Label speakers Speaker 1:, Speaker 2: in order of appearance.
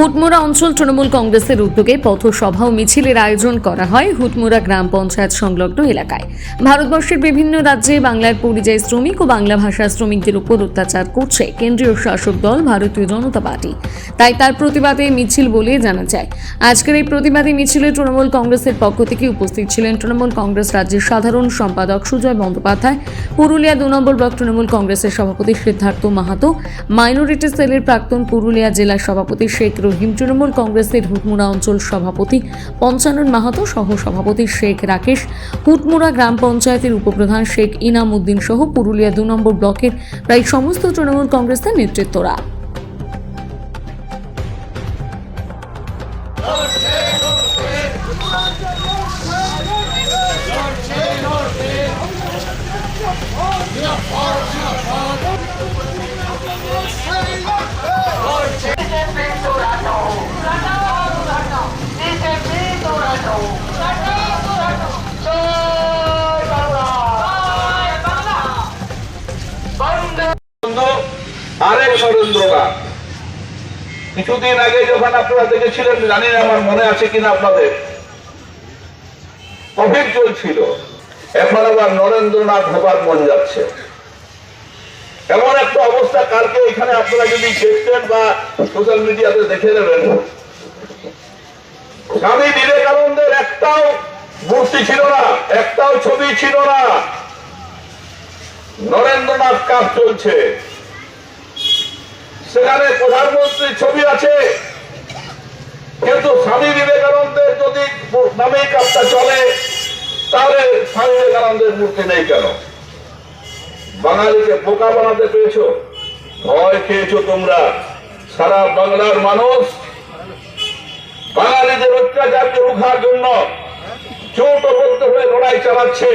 Speaker 1: হুটমুড়া অঞ্চল তৃণমূল কংগ্রেসের উদ্যোগে পথসভা ও মিছিলের আয়োজন করা হয় হুটমুড়া গ্রাম পঞ্চায়েত সংলগ্ন এলাকায়। ভারতবর্ষের বিভিন্ন রাজ্যে বাংলার পরিযায়ী শ্রমিক ও বাংলা ভাষার শ্রমিকদের উপর অত্যাচার করছে কেন্দ্রীয় শাসক দল ভারতীয় জনতা পার্টি, তাই তার প্রতিবাদে মিছিল বলে জানা যায়। আজকের এই প্রতিবাদী মিছিলে তৃণমূল কংগ্রেসের পক্ষ থেকে উপস্থিত ছিলেন তৃণমূল কংগ্রেস রাজ্যের সাধারণ সম্পাদক সুজয় বন্দ্যোপাধ্যায়, পুরুলিয়া 2 নম্বর ব্লক তৃণমূল কংগ্রেসের সভাপতি সিদ্ধার্থ মাহাতো, মাইনরিটি সেলের প্রাক্তন পুরুলিয়া জেলা সভাপতি শেখ রহিম, তৃণমূল কংগ্রেসের হুটমুড়া অঞ্চল সভাপতি পঞ্চানন মাহাতো সহ সভাপতি শেখ রাকেশ, হুটমুড়া গ্রাম পঞ্চায়েতের উপপ্রধান শেখ ইনাম উদ্দিন সহ পুরুলিয়া 2 নম্বর ব্লকের প্রায় সমস্ত তৃণমূল কংগ্রেসের নেতৃত্বরা।
Speaker 2: আরেক ষড়যন্ত্রকার কিছুদিন আগে যখন আপনারা দেখেছিলেন, জানি না আমার মনে আছে কিনা আপনাদের, কোভিড চলছিল, এখন আবার নরেন্দ্রনাথ হবার মন যাচ্ছে। এমন একটা অবস্থা, কালকে এখানে আপনারা যদি দেখতেন বা সোশ্যাল মিডিয়াতে দেখে নেবেন, স্বামী বিবেকানন্দের একটাও মূর্তি ছিল না, একটাও ছবি ছিল না, নরেন্দ্রনাথ কাপ চলছে। সেখানে প্রধানমন্ত্রীর ছবি আছে, কিন্তু স্বামী বিবেকানন্দের যদি নামে কাজটা চলে, তাহলে স্বামী বিবেকানন্দের মূর্তি নেই কেন? বাঙালিকে বোকা বানাতে পেরেছো, ভয় খেয়েছো তোমরা। সারা বাংলার মানুষ বাঙালিদের অত্যাচারকে রুখার জন্য জোটবদ্ধ হয়ে লড়াই চালাচ্ছে।